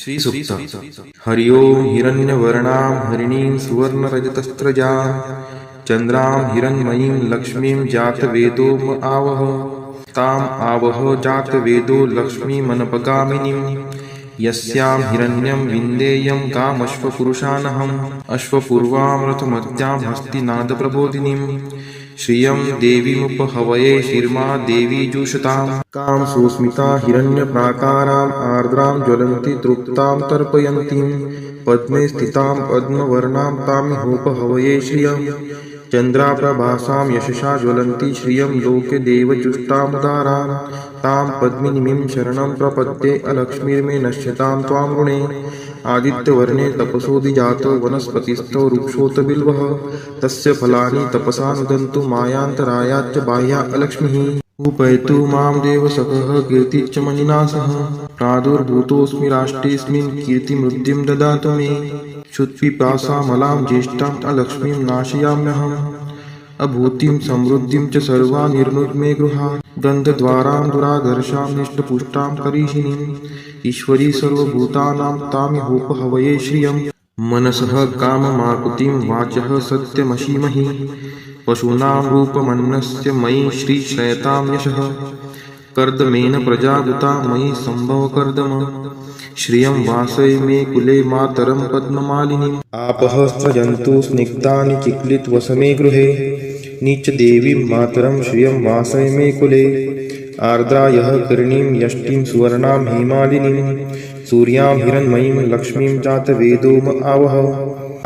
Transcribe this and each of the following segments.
श्रीसूक्त हरि ओं हिरण्यवर्णां हरिणीं सुवर्णरजतस्रजां चन्द्रां हिरण्मयीं लक्ष्मीं जातवेदो म आवह ताम् आवह जातवेदो लक्ष्मीमनपगामिनीं यस्यां हिरण्यं विन्देयं कामश्वपुरुषानहम् अश्वपूर्वां रथमत्यां हस्तिनादप्रबोधिनीं श्रियं देवीमुपहवये शिर्मा देवी जुषतां कां सुस्मिता हिरण्यप्राकाराम् आर्द्रां ज्वलन्ति तृप्तां तर्पयन्तीं पद्मे स्थितां पद्मवर्णां तामिहोपहवये श्रियं चन्द्राप्रभासां यशसा ज्वलन्ति श्रियं लोके देवजुष्टामुदारां तां पद्मिनीं शरणं प्रपद्ये अलक्ष्मीर्मे नश्यतां त्वां ऋणे आदित्यवर्णे तपसोऽधिजातो वनस्पतिस्थो वृक्षोत बिल्वः तस्य फलानि तपसा नुदन्तु मायान्तरायाच्च बाह्या अलक्ष्मीः उपैतु मां देवसखः कीर्तिश्च मणिना सह प्रादुर्भूतोऽस्मि राष्ट्रेऽस्मिन् कीर्तिमृद्धिं ददातु मे क्षुत्पिपासामलां ज्येष्ठाम् अलक्ष्मीं नाशयाम्यहम् अभूतिं समृद्धिं च सर्वा निर्नुद्मे गृहात् गन्धद्वारां दुराधर्षां निष्टपुष्टां करीषिणीम् ईश्वरी सर्वभूतानां तामिहोपहवये श्रियं मनसः काममाकुतिं वाचः सत्यमशीमहि पशूनां रूपमन्नस्य मयि श्रीशयतां यशः कर्दमेन प्रजागुता मयि सम्भवकर्दम श्रियं वासय मे कुले मातरं पद्ममालिनीम् आपः स्रजन्तु स्निग्धानि चिक्लितवसमे गृहे नीचदेवीं मातरं श्रियं वासय मे कुले आर्द्रायः कर्णीं यष्टिं सुवर्णां हेमालिनीं सूर्यां हिरण्मयीं लक्ष्मीं जातवेदो म आवह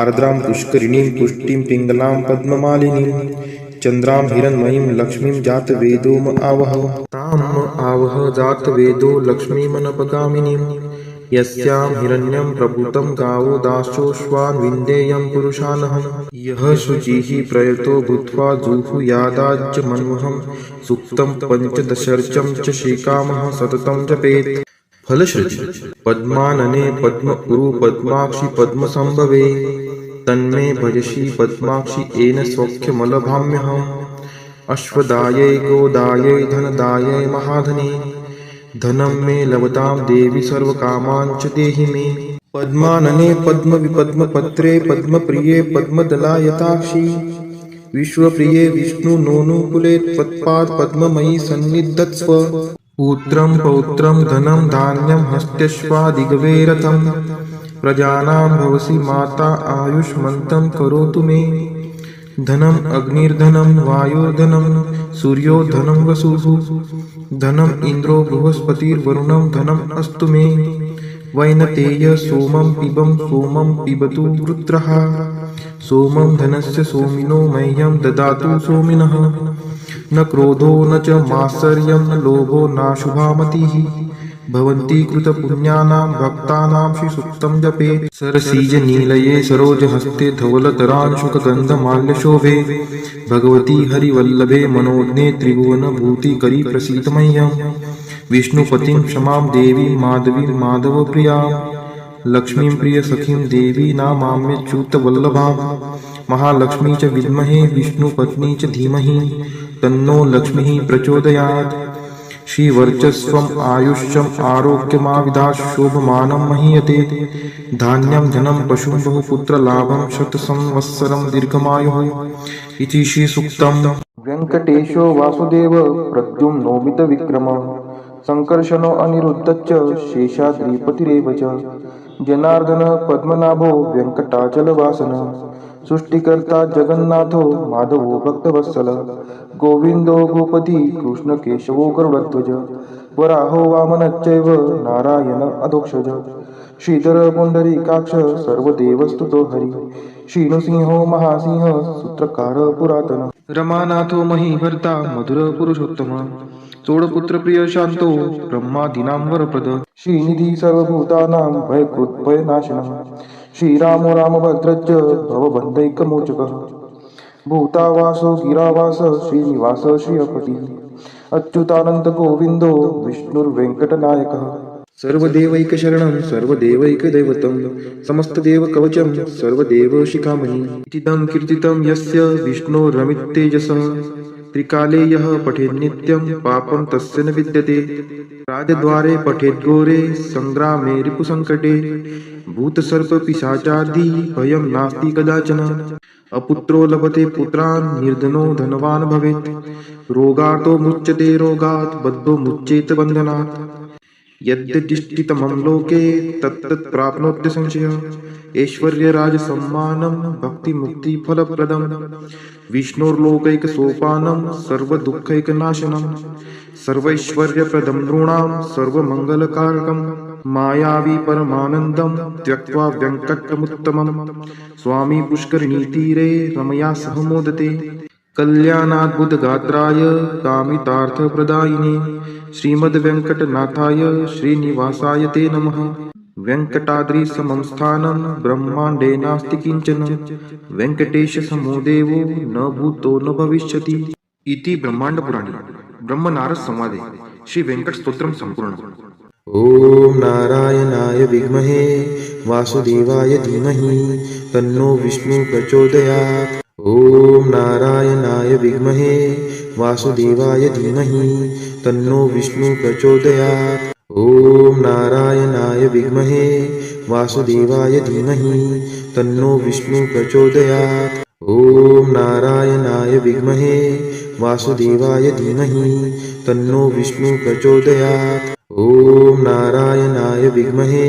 आर्द्रां पुष्करिणीं पुष्टिं पिङ्गलां पद्ममालिनीं चन्द्रां हिरण्मयीं लक्ष्मीं जातवेदो म आवह तां म आवह जातवेदो लक्ष्मीमनपगामिनीं यस्यां हिरण्यं प्रभूतं गावो दाशोऽश्वान् विन्देयं पुरुषानहम् यः शुचिः प्रयतो भूत्वा जुहुयादाज्यमन्वहं सूक्तं पञ्चदशर्चं च श्रीकामः सततं जपेत् फलश्रुति पद्मानने पद्मपुरु पद्माक्षि पद्मसंभवे तन्मे भजसि पद्माक्षि येन सौख्यमलभाम्यहम् अश्वदायै गोदायै धनदायै महाधने धनं मे लभतां देवी सर्वकामान् च देहि मे पद्मानने पद्मविपद्मपत्रे पद्मप्रिये पद्मदलायताक्षी विश्वप्रिये विष्णुनोनुकुले त्वत्पाद पद्ममयी सन्निधत्स्व पुत्रं पौत्रं धनं धान्यं हस्त्यश्वादिगवे रथं प्रजानां भवसि माता आयुष्मन्तं करोतु मे धनम् अग्निर्धनं वायुर्धनं सूर्योधनं वसुः धनम् इन्द्रो बृहस्पतिर्वरुणं धनम् अस्तु मे वैनतेय सोमं पिबतु वृत्रः सोमं धनस्य सोमिनो मह्यं ददातु सोमिनः न क्रोधो न च मात्सर्यं न लोभो नाशुभा मतिः भवन्ति कृतपुण्यानां भक्तानां श्रीसूक्तं जपेत् सरसीजनीलये सरोजहस्ते धवलतरांशुकगन्धमाल्यशोभे भगवती हरिवल्लभे मनोज्ञे त्रिभुवनभूतिकरी प्रसीद मह्यं विष्णुपतिं क्षमां देवीं माधवीं माधवप्रियां लक्ष्मीं प्रियसखीं देवी नामाम्यच्युतवल्लभां महालक्ष्मी च विद्महे विष्णुपत्नी च धीमहि तन्नो लक्ष्मीः प्रचोदयात् श्रीवर्चस्वम् आयुष्यम् आरोग्यमाविधात् शोभमानं महीयते धान्यं धनं पशुं बहुपुत्रलाभं शतसंवत्सरं दीर्घमायुः इति श्रीसूक्तम् वेङ्कटेशो वासुदेव प्रद्युम्नोमितविक्रम सङ्कर्षणो अनिरुद्धश्च शेषाद्रिपतिरेव च जनार्दन पद्मनाभो वेङ्कटाचलवासन सृष्टिकर्ता जगन्नाथो माधवो भक्तवत्सल गोविन्दो गोपति कृष्णकेशवो गरुडध्वज वराहो वामनश्चैव नारायण अधोक्षज श्रीधर पुण्डरीकाक्ष सर्वदेवस्तुतो हरि श्रीनृसिंहो महासिंह सूत्रकार पुरातन रमानाथो महीभर्ता मधुर पुरुषोत्तम चोडपुत्रप्रिय शान्तो ब्रह्मादीनां वरप्रद श्रीनिधि सर्वभूतानां भयकृत्भयनाशनः श्रीरामो रामभद्रश्च भवबन्धैकमोचकः भूतावासो गिरावास श्रीनिवास श्रियपतिः अच्युतानन्दगोविन्दो विष्णुर्वेङ्कटनायकः सर्वदेवैकशरणं सर्वदेवैकदैवतं समस्तदेवकवचं सर्वदेवशिखामणि इतीदं कीर्तितं यस्य विष्णोरमिततेजसः त्रिकाले यः पठेत् नित्यं पापं तस्य न विद्यते। राजद्वारे पठेत् घोरे संग्रामे रिपुसङ्कटे। भूतसर्पपिशाचादि भयं नास्ति कदाचन। अपुत्रो लभते पुत्रान् निर्धनो धनवान् भवेत्। रोगातो मुच्यते रोगात् बद्धो मुच्येत बन्धनात्। यद्यदिष्टितमं लोके तत्तत् प्राप्नोत्य संशयः। ऐश्वर्यराजसम्मानं भक्तिमुक्तिफलप्रदं। विष्णोर्लोकैकसोपानं सर्वदुःखैकनाशनं। सर्वैश्वर्यप्रदं नृणां सर्वमङ्गलकारकं। मायावी परमानन्दं त्यक्त्वा व्यङ्कटमुत्तमं। स्वामी पुष्करिणीतीरे रमया सह मोदते। कल्याणाद्भुतगात्राय कामितार्थप्रदायिने श्रीमद्वेङ्कटनाथाय श्रीनिवासाय ते नमः। वेङ्कटाद्रिसमं स्थानं ब्रह्माण्डे नास्ति किञ्चन। वेङ्कटेशसमो देवो न भूतो न भविष्यति। इति ब्रह्माण्डपुराणे ब्रह्मनारद संवादे श्री वेङ्कटस्तोत्रं सम्पूर्णम्। ॐ नारायणाय विद्महे वासुदेवाय धीमहि तन्नो विष्णु प्रचोदयात्। ॐ नारायणाय विद्महे वासुदेवाय धीमहि तन्नो विष्णु प्रचोदयात्। ॐ नारायणाय विद्महे वासुदेवाय धीमहि तन्नो विष्णु प्रचोदयात्। ॐ नारायणाय विद्महे वासुदेवाय धीमहि तन्नो विष्णु प्रचोदयात्। ॐ नारायणाय विद्महे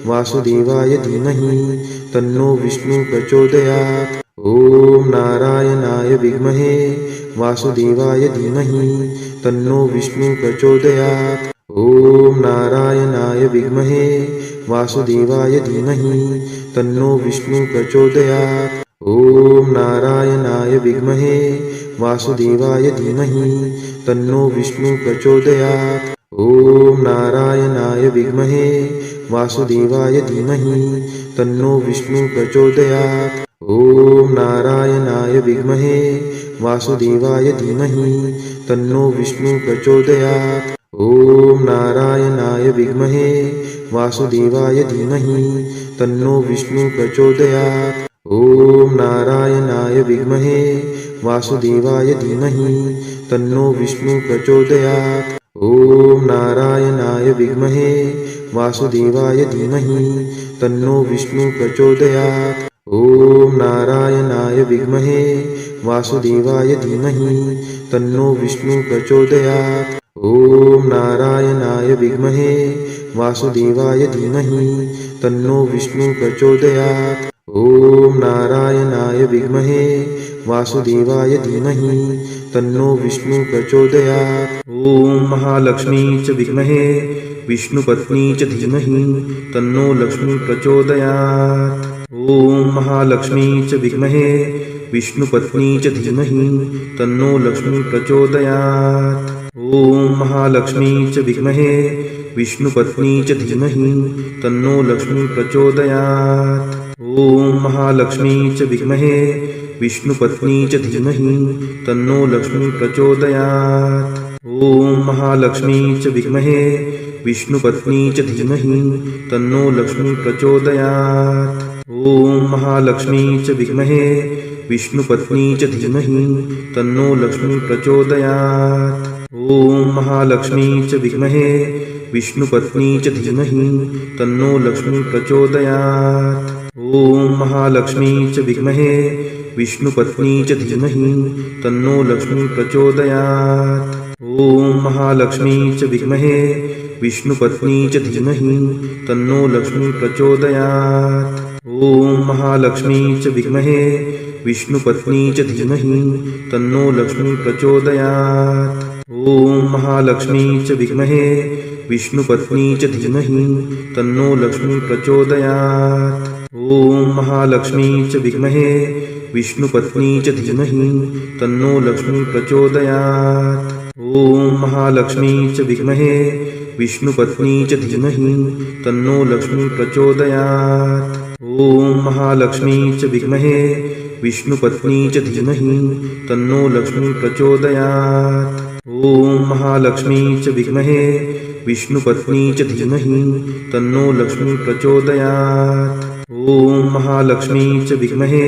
वासुदेवाय धीमहि तन्नो विष्णु प्रचोदयात्। ॐ नारायणाय विद्महे वासुदेवाय धीमहि तन्नो विष्णु प्रचोदयात्। ॐ नारायणाय विद्महे वासुदेवाय धीमहि तन्नो विष्णु प्रचोदयात्। ॐ नारायणाय विद्महे वासुदेवाय धीमहि तन्नो विष्णु प्रचोदयात्। ॐ नारायणाय विद्महे वासुदेवाय धीमहि तन्नो विष्णु प्रचोदयात्। ॐ नारायणाय विद्महे वासुदेवाय धीमहि तन्नो विष्णु प्रचोदयात्। ॐ नारायणाय विद्महे वासुदेवाय धीमहि तन्नो विष्णु प्रचोदयात्। ॐ नारायणाय विद्महे वासुदेवाय धीमहि तन्नो विष्णु प्रचोदयात्। ॐ नारायणाय विद्महे वासुदेवाय धीमहि तन्नो विष्णु प्रचोदयात्। ॐ नारायणाय विद्महे वासुदेवाय धीमहि तन्नो विष्णु प्रचोदयात्। ॐ नारायणाय विद्महे वासुदेवाय धीमहि तन्नो विष्णु प्रचोदयात्। ॐ नारायणाय विद्महे वासुदेवाय धीमहि तन्नो विष्णु प्रचोदयात्। ॐ महालक्ष्मी च विद्महे विष्णुपत्नी च धीमहि तन्नो लक्ष्मी प्रचोदयात्। ॐ महालक्ष्मी च विद्महे विष्णुपत्नी च धीमहि तन्नो लक्ष्मी प्रचोदयात्। ॐ महालक्ष्मी च विद्महे विष्णुपत्नी च धीमहि तन्नो लक्ष्मी प्रचोदयात्। ॐ महालक्ष्मी च विद्महे विष्णुपत्नी च धीमहि तन्नो लक्ष्मी प्रचोदयात्। ॐ महालक्ष्मी च विद्महे विष्णुपत्नी च धीमहि तन्नो लक्ष्मी प्रचोदयात्। ॐ महालक्ष्मी च विद्महे विष्णुपत्नी च धीमहि तन्नो लक्ष्मी प्रचोदयात्। ॐ महालक्ष्मी च विद्महे विष्णुपत्नी च धीमहि तन्नो लक्ष्मी प्रचोदयात्। ॐ महालक्ष्मी च विद्महे विष्णुपत्नी च धीमहि तन्नो लक्ष्मी प्रचोदयात्। ॐ महालक्ष्मी च विद्महे विष्णुपत्नी च धीमहि तन्नो लक्ष्मी प्रचोदयात्। ॐ महालक्ष्मी च विद्महे विष्णुपत्नी च धीमहि तन्नो लक्ष्मी प्रचोदयात्। ॐ महालक्ष्मी च विद्महे विष्णुपत्नी च धीमहि तन्नो लक्ष्मी प्रचोदयात्। ॐ महालक्ष्मी च विद्महे विष्णुपत्नी च धीमहि तन्नो लक्ष्मी प्रचोदयात्। ॐ महालक्ष्मी च विद्महे विष्णुपत्नी च धीमहि तन्नो लक्ष्मी प्रचोदयात्। ॐ महालक्ष्मी च विद्महे विष्णुपत्नी च धीमहि तन्नो लक्ष्मी प्रचोदयात्। ॐ महालक्ष्मी च विद्महे विष्णुपत्नी च धीमहि तन्नो लक्ष्मी प्रचोदयात्। ॐ महालक्ष्मी च विद्महे